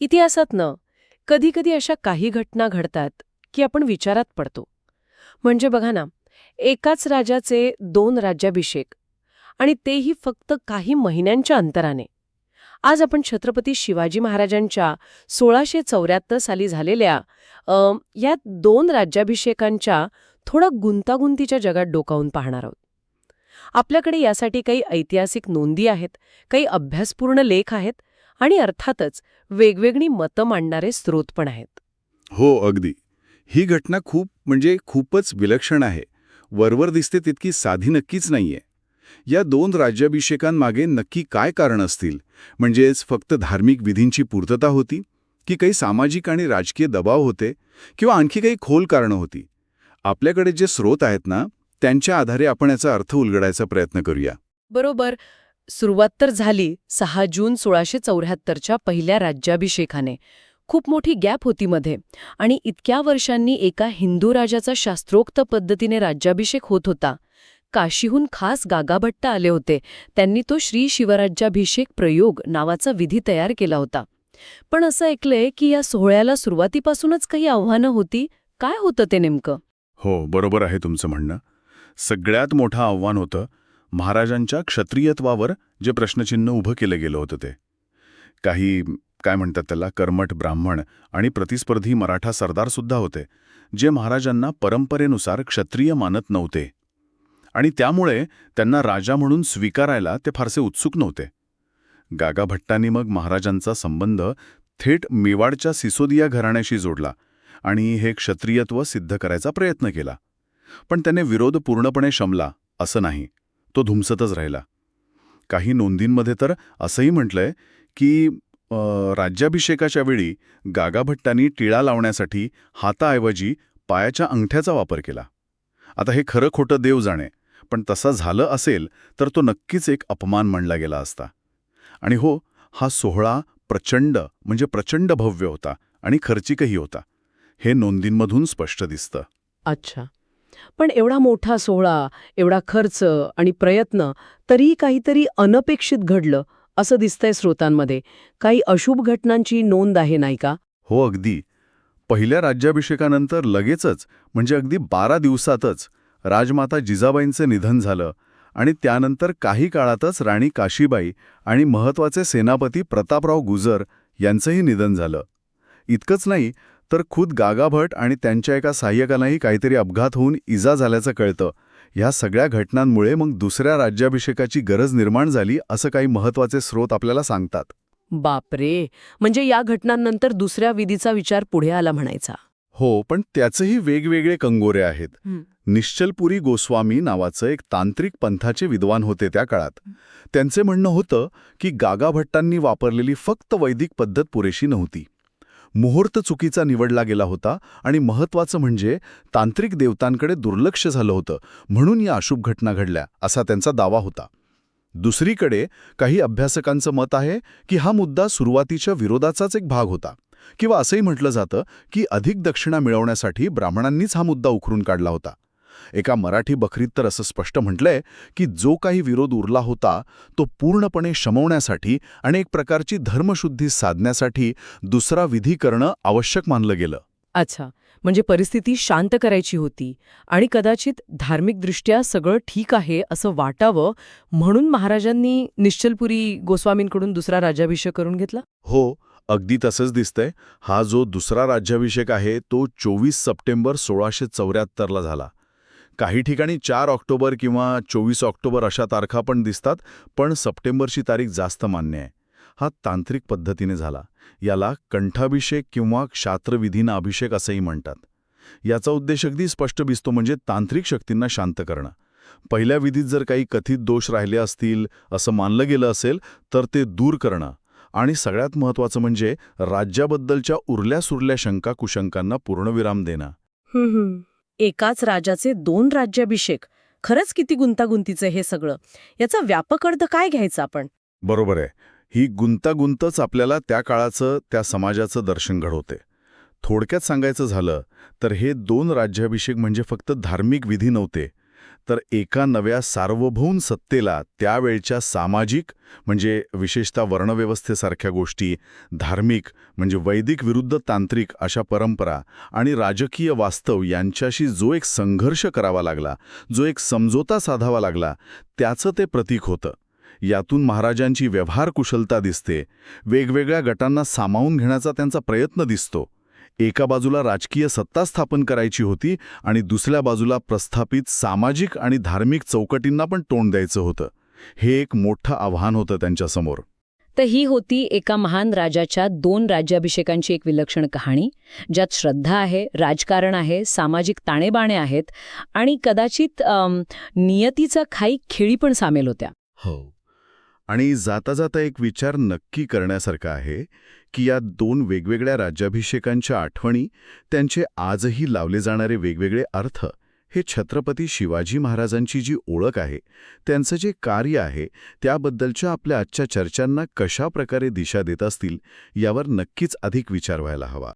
इतिहासातनं कधीकधी अशा काही घटना घडतात की आपण विचारात पडतो. म्हणजे बघा ना, एकाच राजाचे दोन राज्याभिषेक आणि तेही फक्त काही महिन्यांच्या अंतराने. आज आपण छत्रपती शिवाजी महाराजांच्या 1674 साली झालेल्या या दोन राज्याभिषेकांच्या थोडा गुंतागुंतीच्या जगात डोकावून पाहणार आहोत. आपल्याकडे यासाठी काही ऐतिहासिक नोंदी आहेत, काही अभ्यासपूर्ण लेख आहेत आणि अर्थातच वेगवेगळी मतं मांडणारे स्रोत पण आहेत. हो, अगदी. ही घटना खूपच विलक्षण आहे. वरवर दिसते तितकी साधी नक्कीच नाहीये. या दोन राज्याभिषेकांमागे नक्की काय कारण असतील? म्हणजेच फक्त धार्मिक विधींची पूर्तता होती, की काही सामाजिक आणि राजकीय दबाव होते, किंवा आणखी काही खोल कारणं होती? आपल्याकडे जे स्रोत आहेत ना, त्यांच्या आधारे आपण याचा अर्थ उलगडायचा प्रयत्न करूया. बरोबर. सुरुवात तर झाली 6 जून 1674च्या पहिल्या राज्याभिषेकाने. खूप मोठी गॅप होती मध्ये, आणि इतक्या वर्षांनी एका हिंदू राजाचा शास्त्रोक्त पद्धतीने राज्याभिषेक होत होता. काशीहून खास गागाभट्ट आले होते. त्यांनी तो श्री शिवराज्याभिषेक प्रयोग नावाचा विधी तयार केला होता. पण असं ऐकलंय की या सोहळ्याला सुरुवातीपासूनच काही आव्हानं होती. काय होतं ते नेमकं? हो, बरोबर आहे तुमचं म्हणणं. सगळ्यात मोठं आव्हान होतं महाराजांच्या क्षत्रियत्वावर जे प्रश्नचिन्ह उभं केलं गेलं होतं ते. काही काय म्हणतात त्याला, कर्मठ ब्राह्मण आणि प्रतिस्पर्धी मराठा सरदारसुद्धा होते, जे महाराजांना परंपरेनुसार क्षत्रिय मानत नव्हते. आणि त्यामुळे त्यांना राजा म्हणून स्वीकारायला ते फारसे उत्सुक नव्हते. गागाभट्टांनी मग महाराजांचा संबंध थेट मेवाडच्या सिसोदिया घराण्याशी जोडला आणि हे क्षत्रियत्व सिद्ध करायचा प्रयत्न केला. पण त्याने विरोध पूर्णपणे शमला असं नाही, तो धुमसतच राहिला. काही नोंदींमध्ये तर असंही म्हटलंय की राज्याभिषेकाच्या वेळी गागाभट्टांनी टिळा लावण्यासाठी हाताऐवजी पायाच्या अंगठ्याचा वापर केला. आता हे खरं खोटं देव जाणे, पण तसं झालं असेल तर तो नक्कीच एक अपमान मानला गेला असता. आणि हो, हा सोहळा प्रचंड भव्य होता आणि खर्चिकही होता. हे नोंदींमधून स्पष्ट दिसतं. अच्छा. पण एवढा मोठा सोहळा, एवढा खर्च आणि प्रयत्न, तरीही काहीतरी अनपेक्षित घडलं असं दिसतंय स्रोतांमध्ये. काही अशुभ घटनांची नोंद आहे, नाही का? हो, अगदी. पहिल्या राज्याभिषेकानंतर लगेचच, म्हणजे अगदी 12 दिवसातच राजमाता जिजाबाईंचं निधन झालं आणि त्यानंतर काही काळातच राणी काशीबाई आणि महत्त्वाचे सेनापती प्रतापराव गुजर यांचंही निधन झालं. इतकंच नाही तर खुद गागाभट आणि त्यांच्या एका सहाय्यकांनाही काहीतरी अपघात होऊन इजा झाल्याचं कळतं. ह्या सगळ्या घटनांमुळे मग दुसऱ्या राज्याभिषेकाची गरज निर्माण झाली असं काही महत्त्वाचे स्रोत आपल्याला सांगतात. बापरे. म्हणजे या घटनांनंतर दुसऱ्या विधीचा विचार पुढे आला म्हणायचा. हो, पण त्याचेही वेगवेगळे कंगोरे आहेत. निश्चलपुरी गोस्वामी नावाचं एक तांत्रिक पंथाचे विद्वान होते त्या काळात. त्यांचे म्हणणं होतं की गागाभट्टांनी वापरलेली फक्त वैदिक पद्धत पुरेशी नव्हती. मुहूर्त चुकीचा निवडला गेला होता आणि महत्त्वाचं म्हणजे तांत्रिक देवतांकडे दुर्लक्ष झालं होतं, म्हणून या अशुभ घटना घडल्या असा त्यांचा दावा होता. दुसरीकडे काही अभ्यासकांचं मत आहे की हा मुद्दा सुरुवातीच्या विरोधाचाच एक भाग होता, किंवा असंही म्हटलं जातं की अधिक दक्षिणा मिळवण्यासाठी ब्राह्मणांनीच हा मुद्दा उकरून काढला होता. एका मराठी बखरीत तर असं स्पष्ट म्हटलंय की जो काही विरोध उरला होता तो पूर्णपणे शमवण्यासाठी आणि एक प्रकारची धर्मशुद्धी साधण्यासाठी दुसरा विधी करणं आवश्यक मानलं गेलं. अच्छा. म्हणजे परिस्थिती शांत करायची होती आणि कदाचित धार्मिकदृष्ट्या सगळं ठीक आहे असं वाटावं, म्हणून महाराजांनी निश्चलपुरी गोस्वामींकडून दुसरा राज्याभिषेक करून घेतला? हो, अगदी तसंच दिसतंय. हा जो दुसरा राज्याभिषेक आहे तो 24 सप्टेंबर 1674ला झाला. काही ठिकाणी 4 ऑक्टोबर किंवा 24 ऑक्टोबर अशा तारखा पण दिसतात, पण सप्टेंबरची तारीख जास्त मान्य आहे. हा तांत्रिक पद्धतीने झाला. याला कंठाभिषेक किंवा क्षात्रविधीना अभिषेक असंही म्हणतात. याचा उद्देश अगदी स्पष्ट दिसतो, म्हणजे तांत्रिक शक्तींना शांत करणं. पहिल्या विधीत जर काही कथित दोष राहिले असतील असं मानलं गेलं असेल तर ते दूर करणं, आणि सगळ्यात महत्त्वाचं म्हणजे राज्याबद्दलच्या उरल्या-सुरल्या शंका कुशंकांना पूर्णविराम देणं. एकाच राजाचे 2 राज्याभिषेक. खरंच किती गुंतागुंतीचं हे सगळं. याचा व्यापक अर्थ काय घ्यायचा आपण? बरोबर आहे. ही गुंतागुंतच आपल्याला त्या काळाचं, त्या समाजाचं दर्शन घडवते. थोडक्यात सांगायचं झालं तर हे 2 राज्याभिषेक म्हणजे फक्त धार्मिक विधी नव्हते, तर एका नव्या सार्वभौम सत्तेला त्यावेळच्या सामाजिक म्हणजे विशेषतः वर्णव्यवस्थेसारख्या गोष्टी, धार्मिक म्हणजे वैदिक विरुद्ध तांत्रिक अशा परंपरा आणि राजकीय वास्तव यांच्याशी जो एक संघर्ष करावा लागला, जो एक समझोता साधावा लागला, त्याचं ते प्रतीक होतं. यातून महाराजांची व्यवहार कुशलता दिसते, वेगवेगळ्या गटांना सामावून घेण्याचा त्यांचा प्रयत्न दिसतो. एका बाजूला राजकीय सत्ता स्थापन करायची होती आणि दुसऱ्या बाजूला प्रस्थापित सामाजिक आणि धार्मिक चौकटींना पण तोंड द्यायचं होतं. हे एक मोठं आव्हान होतं त्यांच्यासमोर. तर ही होती एका महान राजाच्या 2 राज्याभिषेकांची एक विलक्षण कहाणी, ज्यात श्रद्धा आहे, राजकारण आहे, सामाजिक ताणेबाणे आहेत आणि कदाचित नियतीचा काही खेळी पण सामील होत्या. हो. आणि जाता जाता एक विचार नक्की करण्यासारखा आहे की या 2 वेगवेगळ्या राज्याभिषेकांच्या आठवणी, त्यांचे आजही लावले जाणारे वेगवेगळे अर्थ, हे छत्रपती शिवाजी महाराजांची जी ओळख आहे, त्यांचं जे कार्य आहे, त्याबद्दलच्या आपल्या आजच्या चर्चांना कशा प्रकारे दिशा देत असतील यावर नक्कीच अधिक विचार व्हायला हवा.